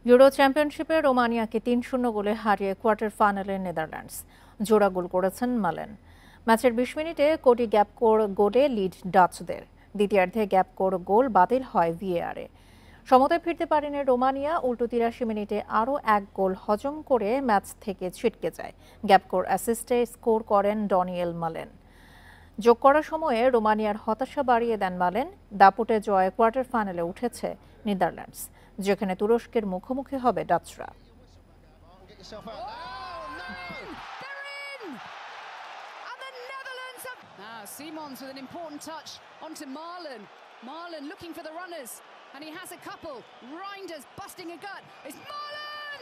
Euro চ্যাম্পিয়নশিপে রোমানিয়াকে ৩-০ গোলে হারিয়ে কোয়ার্টার ফাইনালে নেদারল্যান্ডস। জোড়া গোল করেছেন মালেন। ম্যাচের ২০ মিনিটে কোটি গ্যাপকোর গোলে লিড ডাচদের। দ্বিতীয়ার্ধে গ্যাপকোর গোল বাতিল হয় ভিএআরে। সমতায় ফিরতে পারেনি রোমানিয়া, উল্টো ৮৩ মিনিটে আরও এক গোল হজম করে ম্যাচ থেকে ছিটকে যায়। গ্যাপকোর অ্যাসিস্টে স্কোর করেন ডনিয়েল মালেন। যোগ করার সময়ে রোমানিয়ার হতাশা বাড়িয়ে দেন মালেন। দাপুটে জয়ে কোয়ার্টার ফাইনালে উঠেছে নেদারল্যান্ডস, যেখানে তুরস্কের মুখোমুখি হবে ডাচরা। Simons with an important touch onto Marlon. Marlon looking for the runners, and he has a couple. Reinders busting a gut. It's Marlon!